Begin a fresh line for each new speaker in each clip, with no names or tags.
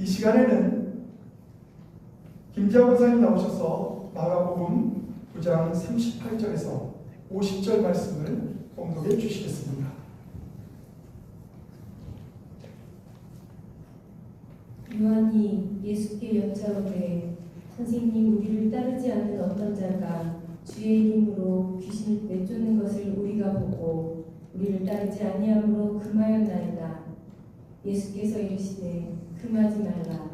이 시간에는 김지아 권사님 나오셔서 마가복음 9장 38절에서 50절 말씀을 봉독해 주시겠습니다.
요한이 예수께 여짜오되 선생님, 우리를 따르지 않는 어떤 자가 주의 이름으로 귀신을 내쫓는 것을 우리가 보고 우리를 따르지 아니함으로 금하였나이다. 예수께서 이르시되 금하지 말라.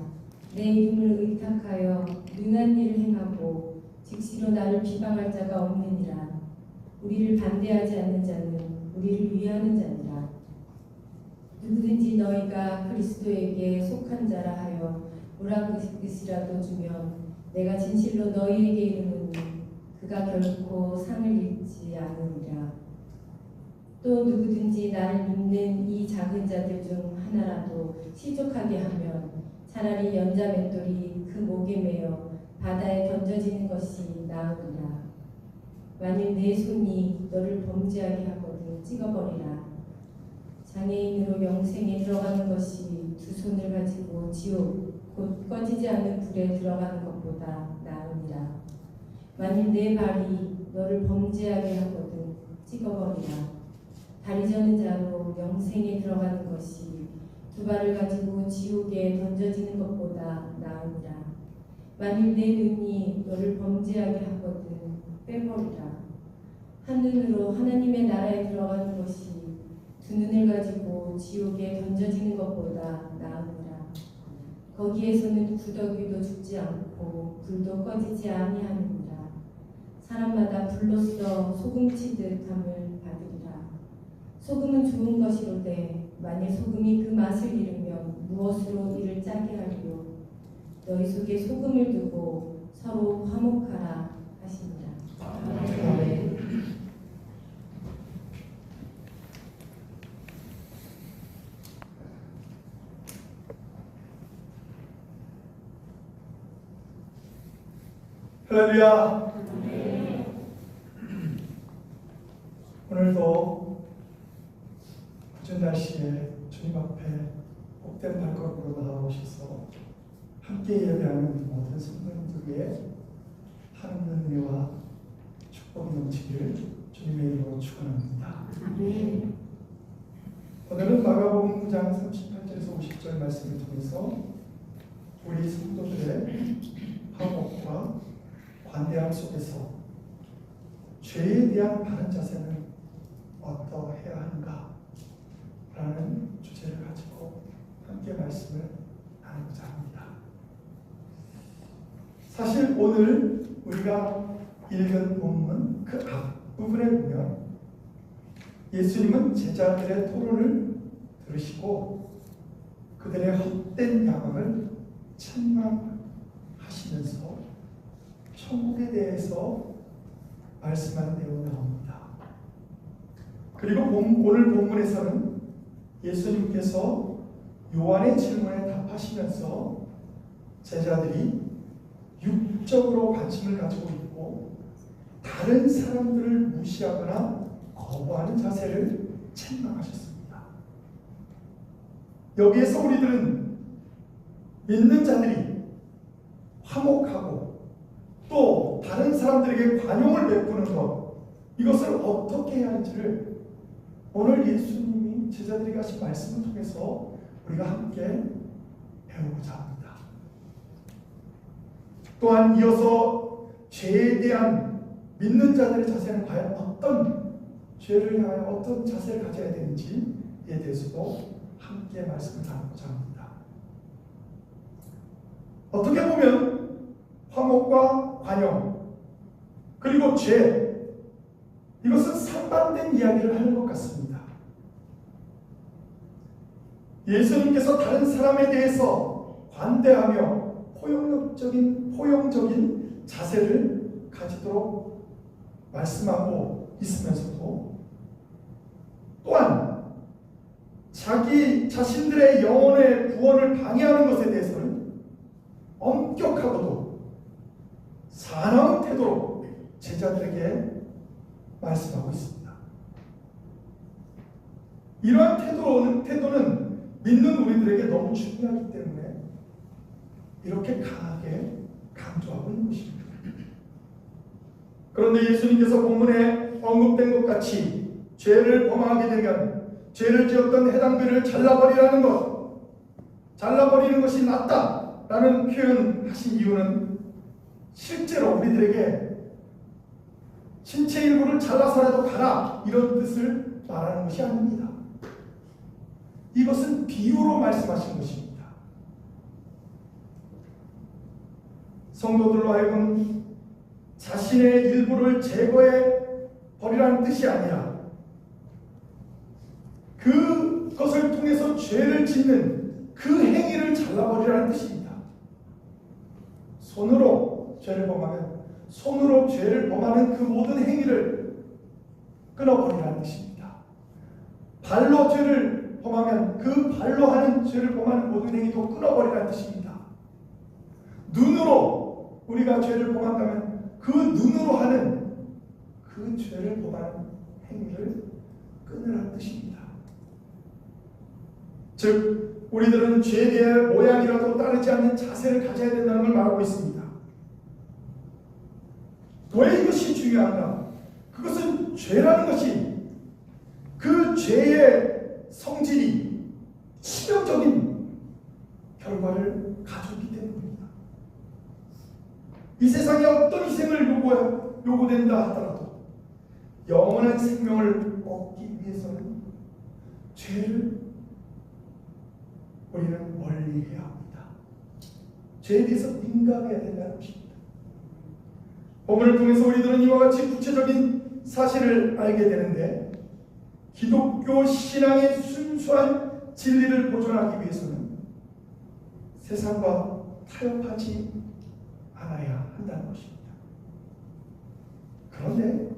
내 이름을 의탁하여 능한 일을 행하고 즉시로 나를 비방할 자가 없느니라. 우리를 반대하지 않는 자는 우리를 위하는 자니라. 누구든지 너희가 그리스도에게 속한 자라 하여 뭐라것이라도 주면 내가 진실로 너희에게 이르노니 그가 결코 상을 잃지 않으리라. 또 누구든지 나를 믿는 이 작은 자들 중 하나라도 시족하게 하면 차라리 연자 맷돌이 그 목에 매어 바다에 던져지는 것이 나으리라. 만일 내 손이 너를 범죄하게 하거든 찍어버리라. 장애인으로 영생에 들어가는 것이 두 손을 가지고 지옥 곧 꺼지지 않는 불에 들어가는 것보다 나으니라. 만일 내 발이 너를 범죄하게 하거든 찍어버리라. 다리 저는 자로 영생에 들어가는 것이 두 발을 가지고 지옥에 던져지는 것보다 나으니라. 만일 내 눈이 너를 범죄하게 하거든 빼버리라. 한 눈으로 하나님의 나라에 들어가는 것이 두 눈을 가지고 지옥에 던져지는 것보다 나으니라. 거기에서는 구더기도 죽지 않고 불도 꺼지지 아니하느니라. 사람마다 불로써 소금치듯 함을 받으리라. 소금은 좋은 것이로되 만일 소금이 그 맛을 잃으면 무엇으로 이를 짜게 하리요. 너희 속에 소금을 두고 서로 화목하라 하시니라. 아멘.
할렐루야. 오늘도 궂은 날씨에 주님 앞에 복된 발걸음으로 나아오셔서 함께 예배하는 모든 성도님들 위해 하나님의 은혜와 축복이 넘치기를 주님의 이름으로 축원합니다. 오늘은 마가복음 9장 38절에서 50절 말씀을 통해서 우리 성도들의 화목과 관대함 속에서 죄에 대한 바른 자세는 어떠해야 하는가 라는 주제를 가지고 함께 말씀을 나누고자 합니다. 사실 오늘 우리가 읽은 본문 그 앞부분에 보면 예수님은 제자들의 토론을 들으시고 그들의 헛된 야망을 책망하시면서 천국에 대해서 말씀하는 내용이 나옵니다. 그리고 오늘 본문에서는 예수님께서 요한의 질문에 답하시면서 제자들이 육적으로 관심을 가지고 있고 다른 사람들을 무시하거나 거부하는 자세를 책망하셨습니다. 여기에서 우리들은 믿는 자들이 화목하고 또 다른 사람들에게 관용을 베푸는 것, 이것을 어떻게 해야 하는지를 오늘 예수님이 제자들에게 하신 말씀을 통해서 우리가 함께 배우고자 합니다. 또한 이어서 죄에 대한 믿는 자들의 자세는 과연 어떤 죄를 향하여 어떤 자세를 가져야 되는지에 대해서도 함께 말씀을 나누고자 합니다. 어떻게 보면 화목과 관용 그리고 죄, 이것은 상반된 이야기를 하는 것 같습니다. 예수님께서 다른 사람에 대해서 관대하며 포용적인 자세를 가지도록 말씀하고 있으면서도 또한 자기 자신들의 영혼의 구원을 방해하는 것에 대해서는 엄격하고도 사나운 태도로 제자들에게 말씀하고 있습니다. 이러한 태도는 믿는 우리들에게 너무 중요하기 때문에 이렇게 강하게 강조하고 있는 것입니다. 그런데 예수님께서 본문에 언급된 것 같이 죄를 범하게 되면 죄를 지었던 해당들을 잘라버리라는 것, 잘라버리는 것이 낫다라는 표현하신 이유는 실제로 우리들에게 신체 일부를 잘라서라도 가라 이런 뜻을 말하는 것이 아닙니다. 이것은 비유로 말씀하신 것입니다. 성도들로 하여금 자신의 일부를 제거해 버리라는 뜻이 아니라 그것을 통해서 죄를 짓는 그 행위를 잘라버리라는 뜻입니다. 손으로 죄를 범하면 손으로 죄를 범하는 그 모든 행위를 끊어버리라는 뜻입니다. 발로 죄를 범하면 그 발로 하는 죄를 범하는 모든 행위도 끊어버리라는 뜻입니다. 눈으로 우리가 죄를 범한다면 그 눈으로 하는 그 죄를 범하는 행위를 끊으라는 뜻입니다. 즉 우리들은 죄의 모양이라도 따르지 않는 자세를 가져야 된다는 걸 말하고 있습니다. 왜 이것이 중요한가? 그것은 죄라는 것이 그 죄의 성질이 치명적인 결과를 가져오기 때문입니다. 이 세상에 어떤 희생을 요구된다 하더라도 영원한 생명을 얻기 위해서는 죄를 우리는 멀리해야 합니다. 죄에 대해서 민감해야 된다는 것입니다. 본문을 통해서 우리들은 이와 같이 구체적인 사실을 알게 되는데 기독교 신앙의 순수한 진리를 보존하기 위해서는 세상과 타협하지 않아야 한다는 것입니다. 그런데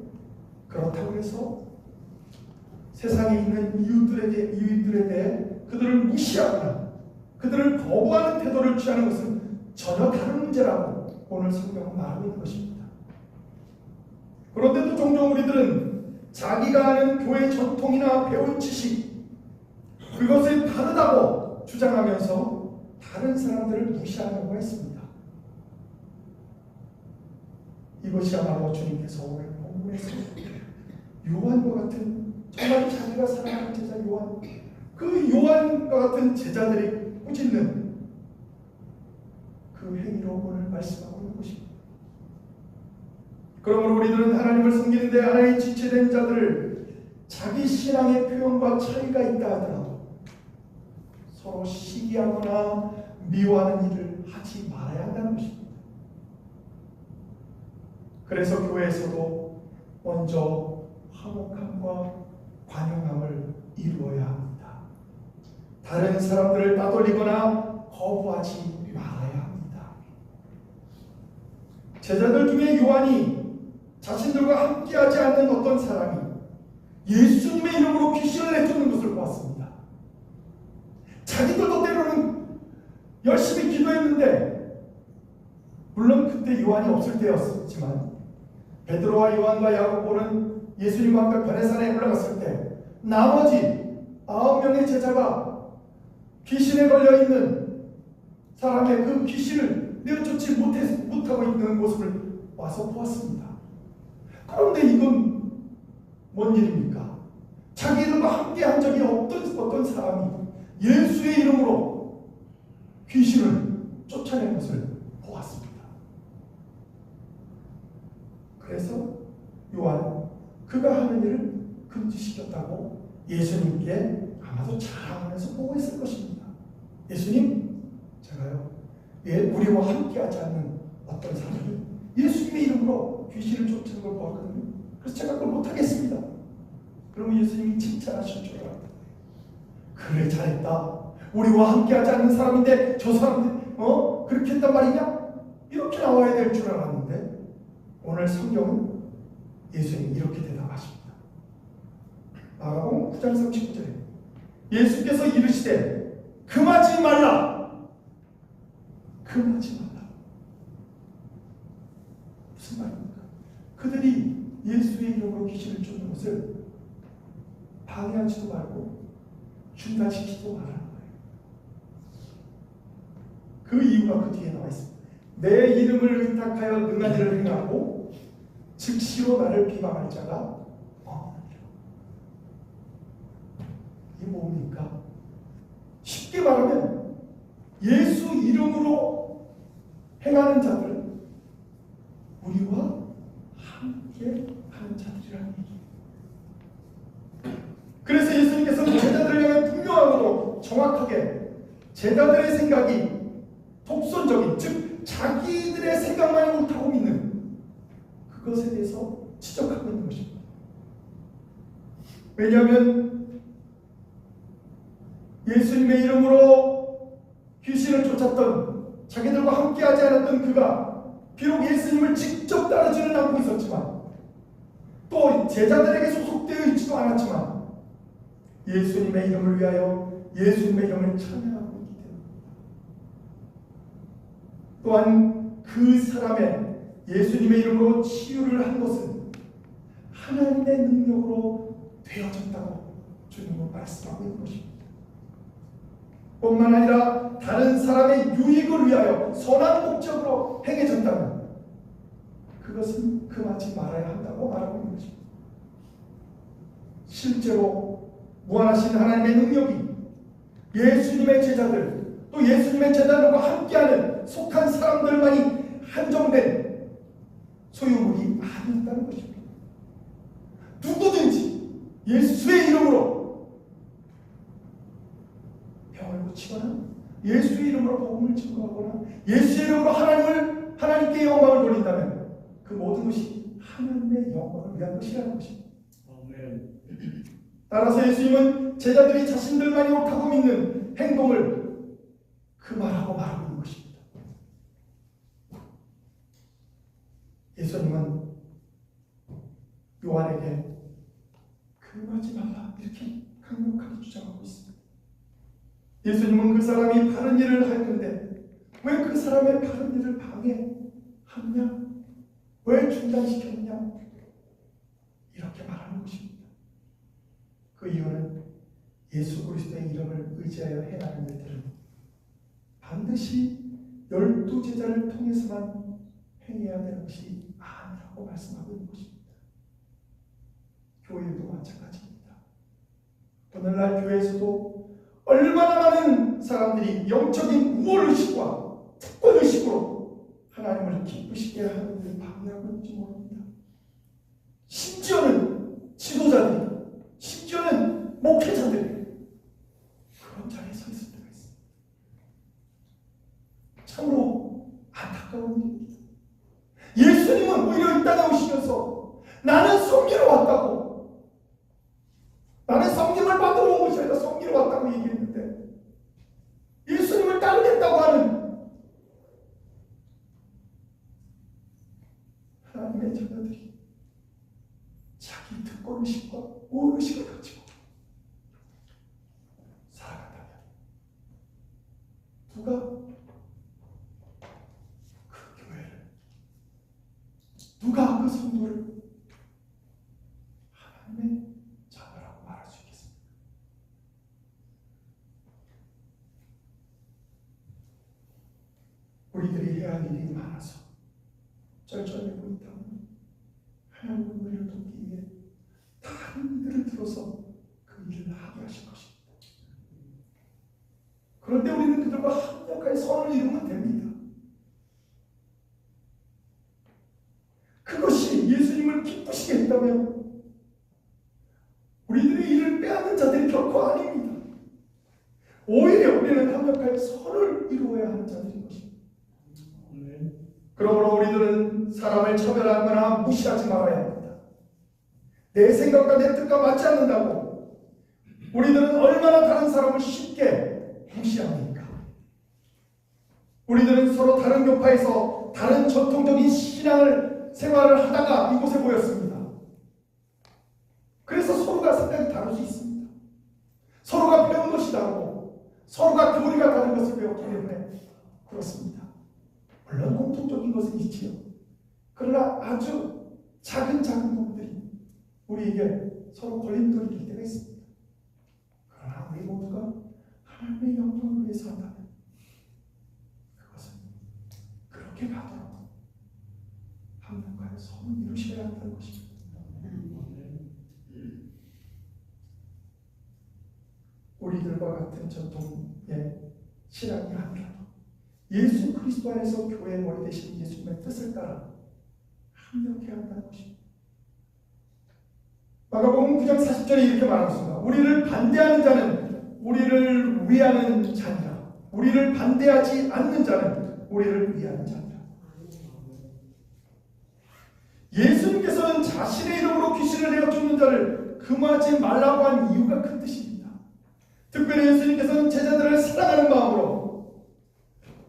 그렇다고 해서 세상에 있는 이웃들에 대해 그들을 무시하거나 그들을 거부하는 태도를 취하는 것은 전혀 다른 문제라고 오늘 성경은 말하고 있는 것입니다. 그런데도 종종 우리들은 자기가 아는 교회 전통이나 배운 지식, 그것을 바르다고 주장하면서 다른 사람들을 무시하려고 했습니다. 이것이야말로 주님께서 오늘 본문에서 요한과 같은, 정말 자기가 사랑하는 제자 요한, 그 요한과 같은 제자들이 꾸짖는 그 행위로 오늘 말씀하고 있는 것입니다. 그러므로 우리들은 하나님을 섬기는데 하나의 지체된 자들을 자기 신앙의 표현과 차이가 있다 하더라도 서로 시기하거나 미워하는 일을 하지 말아야 한다는 것입니다. 그래서 교회에서도 먼저 화목함과 관용함을 이루어야 합니다. 다른 사람들을 따돌리거나 거부하지 말아야 합니다. 제자들 중에 요한이 자신들과 함께하지 않는 어떤 사람이 예수님의 이름으로 귀신을 내쫓는 것을 보았습니다. 자기들도 때로는 열심히 기도했는데, 물론 그때 요한이 없을 때였지만 베드로와 요한과 야고보는 예수님과 함께 베레산에 올라갔을 때 나머지 9명의 제자가 귀신에 걸려있는 사람의 그 귀신을 내쫓지 못하고 있는 모습을 와서 보았습니다. 그런데 이건 뭔 일입니까? 자기들과 함께 한 적이 어떤 사람이 예수의 이름으로 귀신을 쫓아낸 것을 보았습니다. 그래서 요한은 그가 하는 일을 금지시켰다고 예수님께 아마도 자랑하면서 보고했을 것입니다. 예수님, 제가요, 우리와 함께하지 않는 어떤 사람이 예수님의 이름으로 귀신을 쫓는 걸 보았거든요. 그래서 제가 그걸 못하겠습니다. 그러면 예수님이 칭찬하실 줄 알았다. 그래, 잘했다. 우리와 함께하지 않는 사람인데 저 사람들 그렇게 했단 말이냐? 이렇게 나와야 될 줄 알았는데 오늘 성경은 예수님이 이렇게 대답하십니다. 마가복음 9장 39절에 예수께서 이르시되 금하지 말라. 금하지 말라. 무슨 말입니까? 그들이 예수의 이름으로 귀신을 쫓는 것을 방해하지도 말고 중단시키지도 말하는 거예요. 그 이유가 그 뒤에 나와 있습니다. 내 이름을 의탁하여 능한 일을 행하고 즉시로 나를 비방할 자가 없느니라. 이게 뭡니까? 쉽게 말하면 예수 이름으로 행하는 자들은 우리와 함께 하는 자들이라는 얘기예요. 그래서 예수님께서는 제자들을 향해 분명하고도 정확하게 제자들의 생각이 독선적인, 즉 자기들의 생각만이 옳다고 믿는 그것에 대해서 지적하고 있는 것입니다. 왜냐하면 예수님의 이름으로 귀신을 쫓았던, 자기들과 함께하지 않았던 그가 비록 예수님을 직접 따르지는 않고 있었지만 또 제자들에게 소속되어 있지도 않았지만 예수님의 이름을 위하여 예수님의 이름을 찬양하고 있기 때문입니다. 또한 그 사람의 예수님의 이름으로 치유를 한 것은 하나님의 능력으로 되어졌다고 주님은 말씀하고 있는 것입니다. 뿐만 아니라 다른 사람의 유익을 위하여 선한 목적으로 행해졌다면 그것은 금하지 말아야 한다고 말하고 있는 것입니다. 실제로 무한하신 하나님의 능력이 예수님의 제자들, 또 예수님의 제자들과 함께하는 속한 사람들만이 한정된 소유물이 아니었다는 것입니다. 누구든지 예수의 이름으로 병을 고치거나 예수의 이름으로 복음을 증거하거나 예수의 이름으로 하나님께 영광을 돌린다면 그 모든 것이 하나님의 영광을 위한 것이라는 것입니다. 아멘. 따라서 예수님은 제자들이 자신들만이 옳다고 믿는 행동을 그만하고 말하고 있는 것입니다. 예수님은 요한에게 금하지 말라 이렇게 강력하게 주장하고 있습니다. 예수님은 그 사람이 바른 일을 하였는데 왜 그 사람의 바른 일을 방해, 하느냐? 왜 중단시켰느냐? 이렇게 말하는 것입니다. 그 이유는 예수 그리스도의 이름을 의지하여 행하는 일들은 반드시 12제자를 통해서만 행해야 되는 것이 아니라고 말씀하고 있는 것입니다. 교회도 마찬가지입니다. 오늘날 교회에서도 얼마나 많은 사람들이 영적인 우월의식과 특권의식으로 하나님을 기쁘시게 하는 일을 방해하고 있는지 모릅니다. 심지어는 지도자들이, 심지어는 목회자들이 그런 자리에 서 있을 때가 있습니다. 참으로 안타까운 일입니다. 예수님은 오히려 이 땅에 오시면서 나는 섬기러 왔다고, 나는 섬김을 받으러 온 것이 아니라 섬기러 왔다고 얘기했는데, 예수님을 따르겠다고 하는 하나님의 자녀들이 자기 특권의식과 우월의식을 가지고 살아간다면 누가 그 교회를, 누가 그 성도를 하나님의 자녀라고 말할 수 있겠습니까? 우리들이 해야 할 일이 많아서 쩔쩔매고 있다면 하나님은 우리를 돕기 위해 다른 이들을 들어서 그 일을 하게 하실 것입니다. 그런데 우리는 그들과 합력하여 선을 이루면 됩니다. 그것이 예수님을 기쁘시게 했다면 우리들의 일을 빼앗는 자들이 결코 아닙니다. 오히려 우리는 합력하여 선을 이루어야 하는 자들인 것입니다. 그러므로 우리들은 사람을 차별하거나 무시하지 말아야 합니다. 내 생각과 내 뜻과 맞지 않는다고 우리들은 얼마나 다른 사람을 쉽게 무시합니까? 우리들은 서로 다른 교파에서 다른 전통적인 신앙을 생활을 하다가 이곳에 모였습니다. 그래서 서로가 생각이 다를 수 있습니다. 서로가 배운 것이 다르고 서로가 교리가 다른 것을 배웠기 때문에 그렇습니다. 물론 공통적인 것은 있지요. 그러나 아주 작은 부분들이 우리에게 서로 걸림돌이 될 때가 있습니다. 그러나 우리 모두가 하나님의 영광을 위해서 한다면 그것은 그렇게 가도록 합력하여 선을 이루셔야 한다는 것입니다. 우리들과 같은 전통의 신앙이 아니라 예수 그리스도 안에서 교회의 머리 되신 예수님의 뜻을 따라 합력해야 한다는 것입니다. 마가복음 9장 40절에 이렇게 말하고 있습니다. 우리를 반대하는 자는 우리를 위하는 자니라. 우리를 반대하지 않는 자는 우리를 위하는 자니라. 예수님께서는 자신의 이름으로 귀신을 내어 쫓는 자를 금하지 말라고 한 이유가 큰 뜻입니다. 특별히 예수님께서는 제자들을 사랑하는 마음으로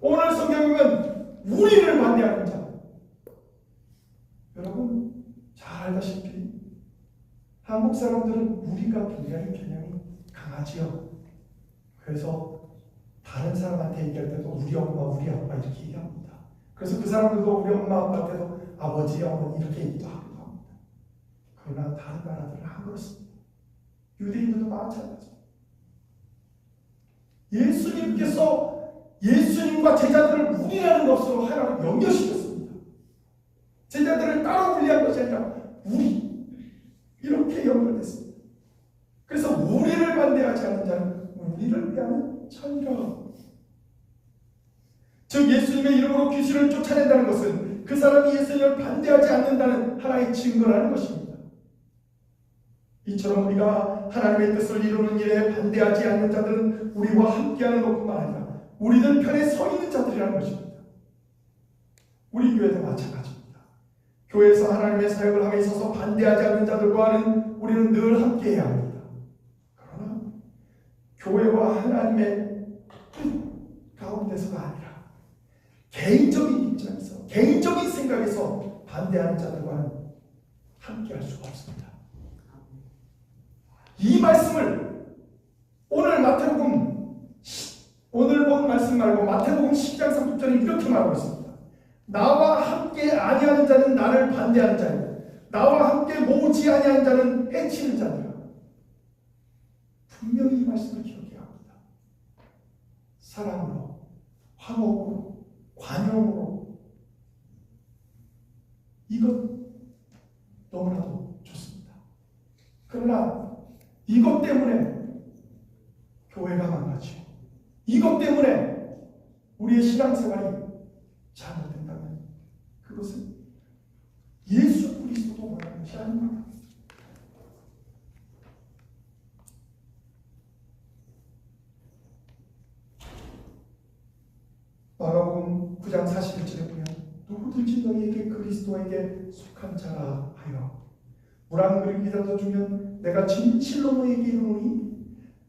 오늘 성경에 보면 우리를 반대하는 자, 여러분 잘 알다시피 한국 사람들은 우리가 굉장히 개념이 강하지요. 그래서 다른 사람한테 얘기할 때도 우리 엄마, 우리 아빠 이렇게 얘기합니다. 그래서 그 사람들도 우리 엄마, 아빠한테도 아버지, 어머니 이렇게 얘기도 하기도 합니다. 그러나 다른 나라들은 안 그렇습니다. 유대인들도 마찬가지입니다. 예수님께서 예수님과 제자들을 우리라는 것으로 하나로 연결시켰습니다. 제자들을 따로 분리한 것이 아니라 우리, 이렇게 연결됐습니다. 그래서 우리를 반대하지 않는 자는 우리를 위하는 자니라. 즉 예수님의 이름으로 귀신을 쫓아낸다는 것은 그 사람이 예수님을 반대하지 않는다는 하나의 증거라는 것입니다. 이처럼 우리가 하나님의 뜻을 이루는 일에 반대하지 않는 자들은 우리와 함께하는 것뿐만 아니라 우리들 편에 서 있는 자들이라는 것입니다. 우리 교회도 마찬가지입니다. 교회에서 하나님의 사역을 함에 있어서 반대하지 않는 자들과는 우리는 늘 함께해야 합니다. 그러나 교회와 하나님의 뜻 가운데서가 아니라 개인적인 입장에서, 개인적인 생각에서 반대하는 자들과는 함께할 수가 없습니다. 이 말씀을 오늘 본 말씀 말고 마태복음 10장 30절에 이렇게 말하고 있습니다. 나와 함께 아니하는 자는 나를 반대하는 자요 나와 함께 모으지 아니하는 자는 해치는 자니라. 분명히 이 말씀을 기억해야 합니다. 사랑으로, 화목으로, 관용으로 이것 너무나도 좋습니다. 그러나 이것 때문에 교회가 망가지고 이것 때문에 우리의 신앙생활이 잘못된다면 그것은 예수 그리스도도 원하는 것이 아닙니다. 마가복음 9장 41절에 보면 누구든지 너희에게 그리스도에게 속한 자라 하여 물 한 그릇이라도 주면 내가 진실로 너희에게 이르노니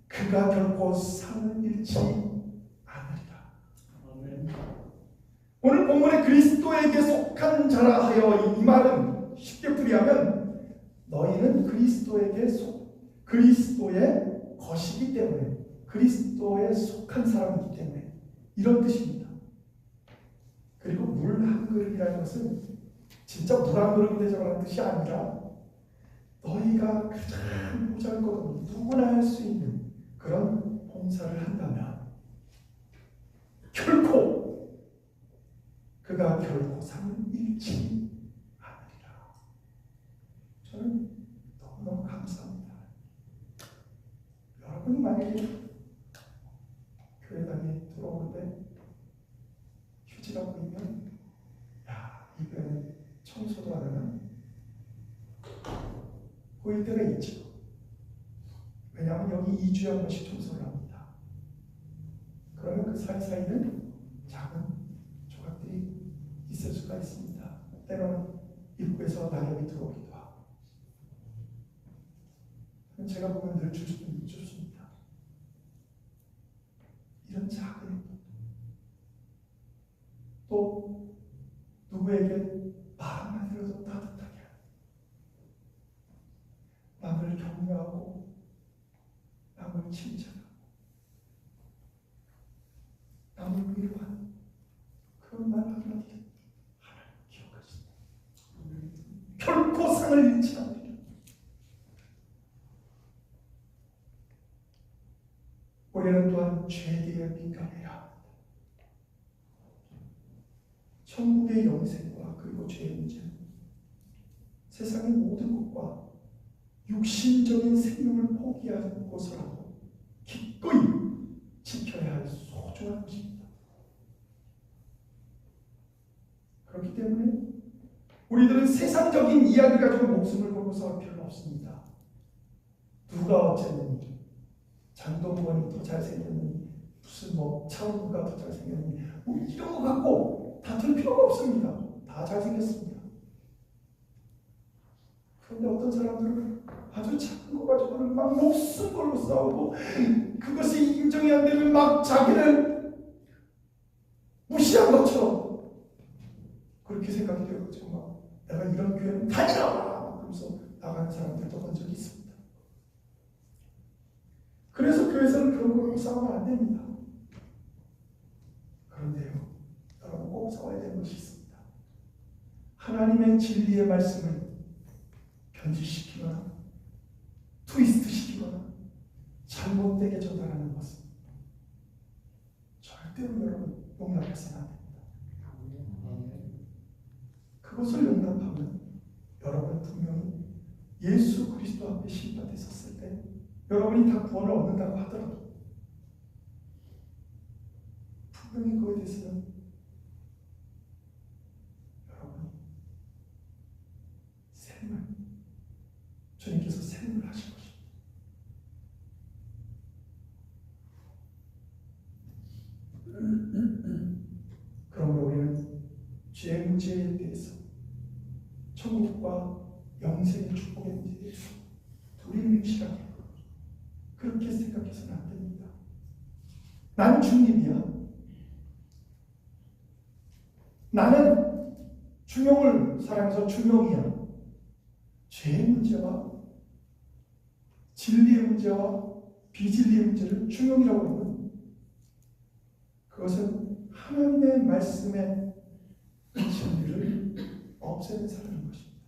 그가 결코 상을 잃지 않으리라. 오늘 본문에 그리스도에게 속한 자라 하여 이 말은 쉽게 풀이하면 너희는 그리스도의 것이기 때문에 그리스도에 속한 사람이기 때문에 이런 뜻입니다. 그리고 물 한 그릇이라는 것은 진짜 물 한 그릇이 되자라는 뜻이 아니라 너희가 가장 보잘것없는 누구나 할 수 있는 그런 봉사를 한다면 그가 결코 상을 잃지 않으리라. 저는 너무너무 감사합니다. 여러분이 만약에 교회당에 들어오는데 휴지가 보이면 이 교회는 청소도 안 하나? 보일 때가 있죠. 왜냐하면 여기 2주에 한 번씩 청소를 합니다. 그러면 그 사이사이는 작은 조각들이 있을 수가 있습니다. 때로는 입구에서 낙엽이 들어오기도 하고. 제가 보면 늘 좋습니다. 이런 작은 또 누구에게 말 한마디라도 따뜻하게 남을 격려하고 남을 칭찬하고 남을 위로하는 그런 말 한마디 하나님 기억하십니다. 결코 상을 잃지 않으리라. 우리는 또한 죄에 민감해야 합니다. 천국의 영생과 그리고 죄의 문제는 세상의 모든 것과 육신적인 생명을 포기하고서라도 기꺼이 지켜야 할 소중한 것입니다. 그렇기 때문에 우리들은 세상적인 이야기 가지고 목숨을 걸고 싸울 필요는 없습니다. 누가 어쨌느니, 장동건이 더 잘생겼느니, 무슨 차은우가 더 잘생겼느니, 이런 거 갖고 다툴 필요가 없습니다. 다 잘생겼습니다. 그런데 어떤 사람들은 아주 작은 거 가지고는 막 목숨 걸고 싸우고 그것이 인정이 안 되면 막 자기를 무시한 것처럼 그렇게 생각이 되고 정말 내가 이런 교회는 다니라 그러면서 나가는 사람들도 본 적이 있습니다. 그래서 교회에서는 그런 걸로 싸우면 안 됩니다. 그런데요, 여러분 꼭 싸워야 되는 것이 있습니다. 하나님의 진리의 말씀을 변질시키거나 트위스트 시키거나 잘못되게 전달하는 것은 절대로 여러분 용납해서는 안 됩니다. 그것을 용납하면 여러분은 분명히 예수 그리스도 앞에 심판에 섰을 때 여러분이 다 구원을 얻는다고 하더라도 분명히 그거에 대해서는 여러분이 샘을 주님께서 샘을 하실 것입니다. 그러므로 우리는 죄의 문제에 대해서 천국과 영생의 축복의 문제에 대해서 두리뭉실하게 그렇게 생각해서는 안 됩니다. 난 주님이야. 나는 중용을 사랑해서 중용이야. 죄의 문제와 진리의 문제와 비진리의 문제를 중용이라고 하면 그것은 하나님의 말씀의 진리를 없애는 사람인 것입니다.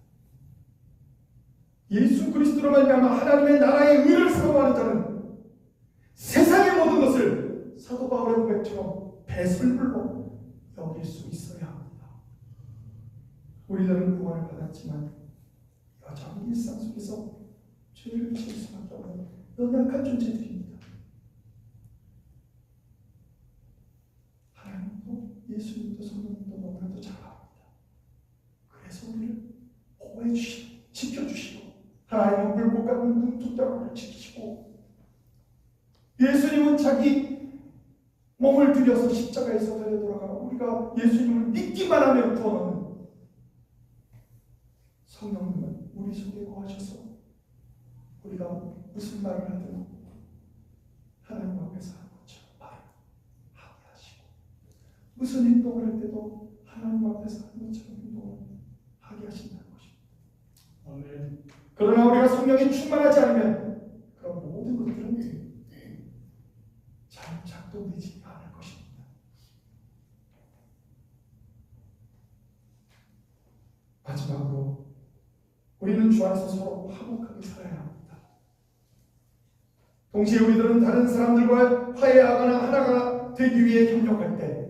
예수 그리스도로 말미암아 하나님의 나라의 의를 사모하는 자는 세상의 모든 것을 사도 바울의 고백처럼 배설물로 여길 수 있어야 합니다. 우리들은 구원을 받았지만 여전히 일상 속에서 죄를 지을 수밖에 없는 연약한 존재들입니다. 하나님도 예수님도 성령님도 너무나도 잘 압니다. 그래서 우리를 보호해 주시고 지켜주시고 하나님은 물고 가는 눈동자를 지키시고 예수님은 자기 몸을 들여서 십자가에서 달려 돌아가고 우리가 예수님을 믿기만 하면 구원하는 성령님은 우리 속에 거하셔서 우리가 무슨 말을 하든 하나님 앞에서 하는 것처럼 말을 하게 하시고 무슨 행동을 할 때도 하나님 앞에서 하는 것처럼 행동을 하게 하신다는 것입니다. 아멘. 그러나 우리가 성령이 충만하지 않으면 그런 모든 것들은 잘 작동되지 않을 것입니다. 마지막으로 우리는 주 안에서 서로 화목하게 살아야 합니다. 동시에 우리들은 다른 사람들과 화해하거나 하나가 되기 위해 협력할 때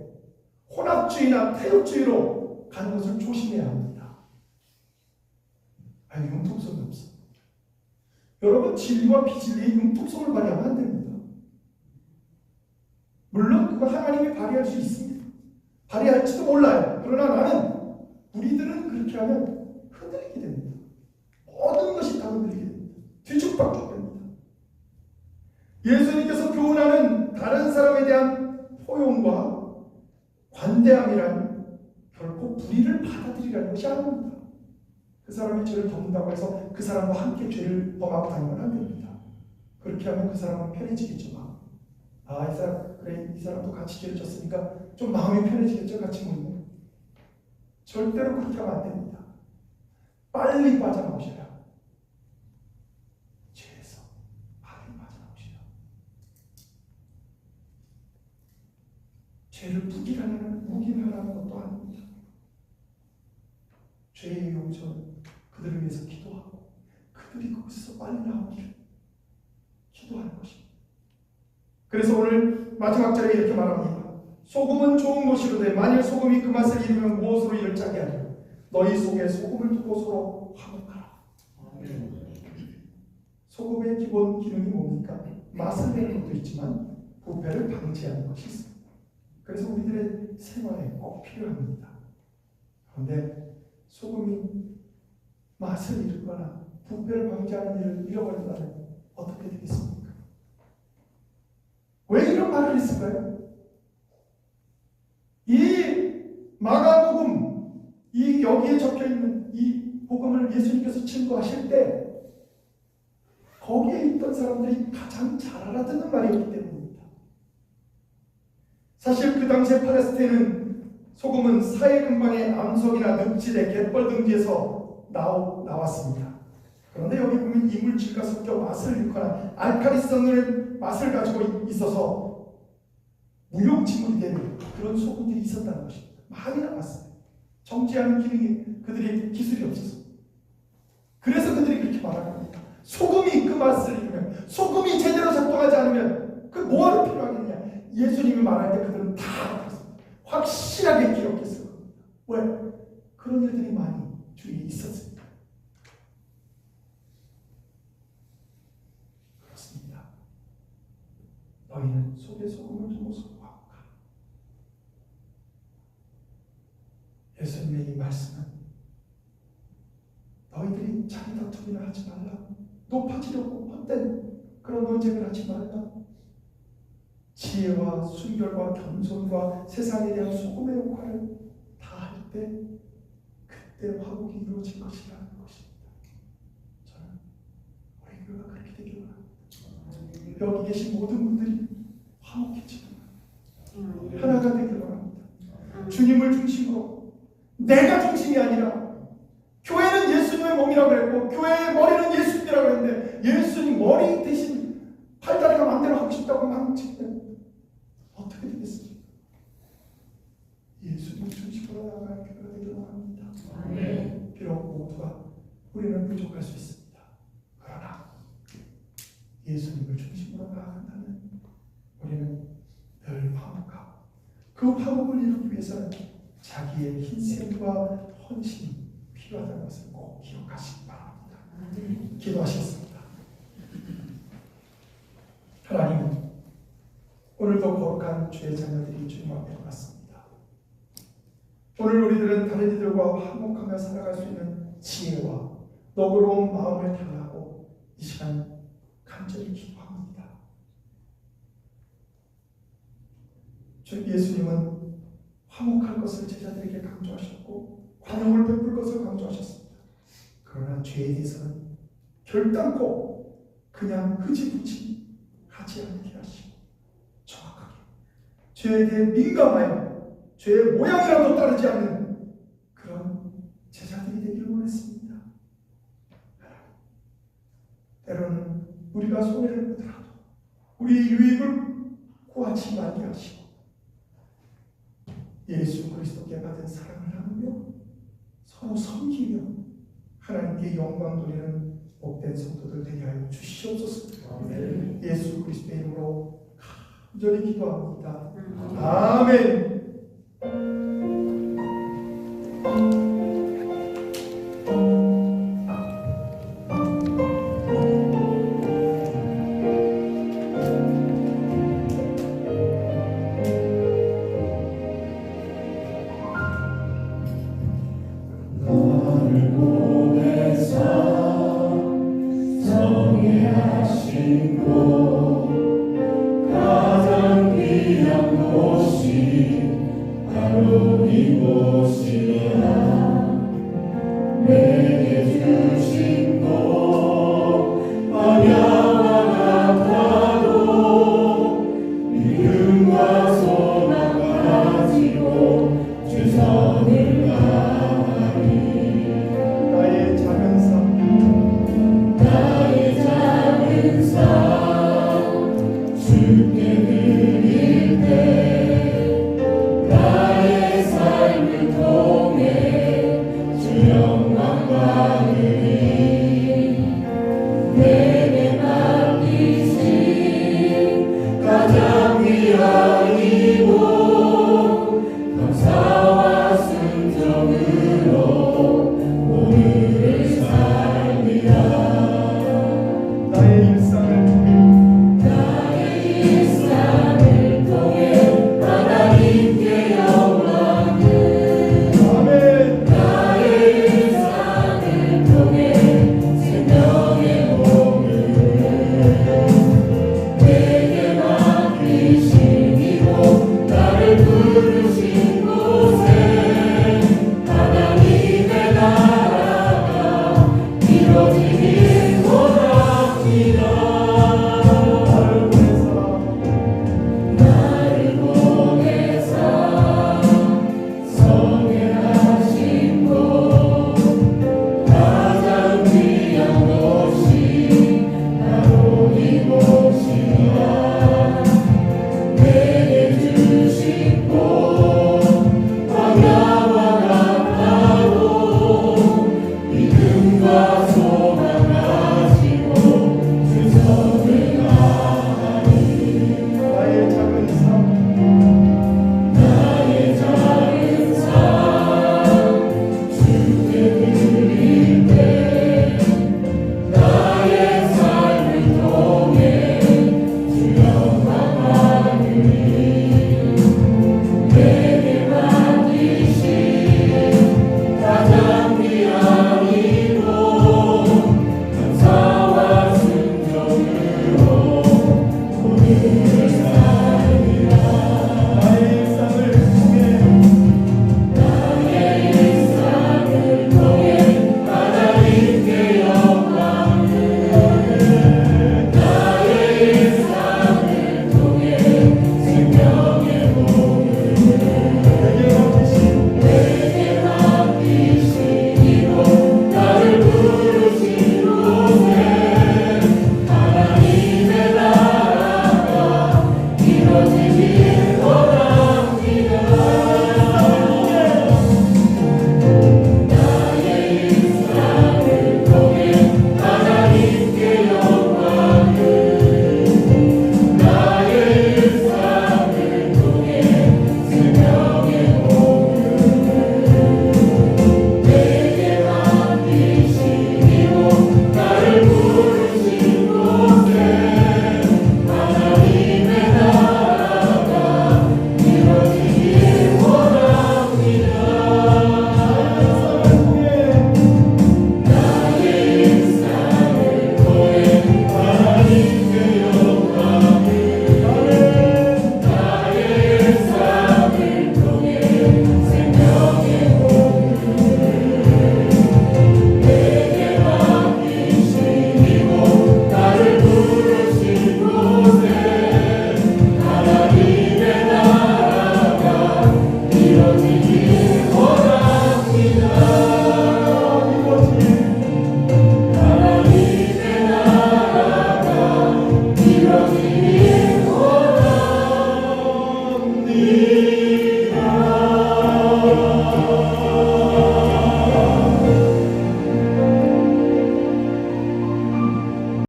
혼합주의나 타협주의로 가는 것을 조심해야 합니다. 아니, 융통성이 없어. 여러분, 진리와 비진리의 융통성을 발휘하면 안 됩니다. 물론 그거 하나님이 발휘할 수 있습니다. 발휘할지도 몰라요. 그러나 나는 우리들은 그렇게 하면 흔들리게 됩니다. 모든 것이 다 흔들리게 됩니다. 뒤죽박죽 됩니다. 예수님께서 교훈하는 다른 사람에 대한 포용과 관대함이란 결코 불의를 받아들이라는 것이 아닙니다. 그 사람이 죄를 덮는다고 해서 그 사람과 함께 죄를 범하고 다니면 안 됩니다. 그렇게 하면 그 사람은 편해지겠죠. 이 사람, 그래, 이 사람도 같이 죄를 졌으니까 좀 마음이 편해지겠죠. 같이 모이면. 절대로 그렇게 하면 안 됩니다. 빨리 빠져나오셔야 합니다. 죄에서 빨리 빠져나오셔야 합니다. 죄를 묵인하라는 것도 아닙니다. 죄의 용서는 그들을 위해서 기도하고 그들이 거기서 빨리 나오기를 기도하는 것입니다. 그래서 오늘 마지막 절에 이렇게 말합니다. 소금은 좋은 것이로되 만일 소금이 그 맛을 잃으면 무엇으로 이를 짜게 하리요. 너희 속에 소금을 두고 서로 화목하라. 소금의 기본 기능이 뭡니까? 맛을 내는 것도 있지만 부패를 방지하는 것이 있습니다. 그래서 우리들의 생활에 꼭 필요합니다. 그런데 소금이 맛을 잃거나 부패를 방지하는 일을 잃어버린다면 어떻게 되겠습니까? 왜 이런 말을 했을까요? 이 마가복음, 이 여기에 적혀있는 이 복음을 예수님께서 증거하실 때 거기에 있던 사람들이 가장 잘 알아듣는 말이었기 때문입니다. 사실 그 당시에 팔레스타인은 소금은 사해 근방의 암석이나 늪지대, 갯벌 등지에서 나왔습니다. 그런데 여기 보면 이물질과 섞여 맛을 잃거나 알칼리성을 맛을 가지고 있어서 무용지물이 되는 그런 소금들이 있었다는 것입니다. 많이 나왔어요. 정지하는 기능이 그들의 기술이 없어서. 그래서 그들이 그렇게 말합니다. 소금이 그 맛을 잃으면, 소금이 제대로 작동하지 않으면 그 뭐하러 필요하겠냐. 예수님이 말할 때 그들은 다 확실하게 기억했을 겁니다. 왜? 그런 일들이 많이 주위에 있었습니다. 그렇습니다. 너희는 속에 소금을 두고 서로 화목하라. 예수님의 이 말씀은 너희들이 자기 다툼이나 하지 말라, 높아지려고 헛된 그런 논쟁을 하지 말라, 지혜와 순결과 겸손과 세상에 대한 소금의 역할을 다 할 때 그때 화목이 이루어질 것이라는 것입니다. 저는 우리 교회가 그렇게 되기를 바랍니다. 여기 계신 모든 분들이 화목해지는 하나가 되기를 바랍니다. 주님을 중심으로, 내가 중심이 아니라, 교회는 예수님의 몸이라고 했고 교회의 머리는 예수님이라고 했는데 예수님 머리 대신 팔다리가 마음대로 하고 싶다고 망치면 어떻게 되겠습니까? 예수님 중심으로 나아갈 교회가 되기를 바랍니다. 우리는 부족할 수 있습니다. 그러나 예수님을 중심으로 나아간다면 우리는 늘 화목하고, 그 화목을 이루기 위해서는 자기의 희생과 헌신이 필요하다는 것을 꼭 기억하시기 바랍니다. 기도하시겠습니다. 하나님, 오늘도 거룩한 주의 자녀들이 주님 앞에 왔습니다. 오늘 우리들은 다른 이들과 화목하며 살아갈 수 있는 지혜와 너그러운 마음을 달라고 이 시간 간절히 기도합니다. 주 예수님은 화목할 것을 제자들에게 강조하셨고 관용을 베풀 것을 강조하셨습니다. 그러나 죄에 대해서는 결단코 그냥 흐지부지 하지 않게 하시고 정확하게 죄에 대해 민감하여 죄의 모양이라도 따르지 않는 그런 제자들이 되길 원했습니다. 때로는 우리가 손해를 보더라도 우리의 유익을 구하지 말게 하시고 예수 그리스도께 받은 사랑을 나누며 서로 섬기며 하나님께 영광 돌리는 복된 성도들 되게 하여 주시옵소서. 아멘. 예수 그리스도의 이름으로 간절히 기도합니다. 아멘.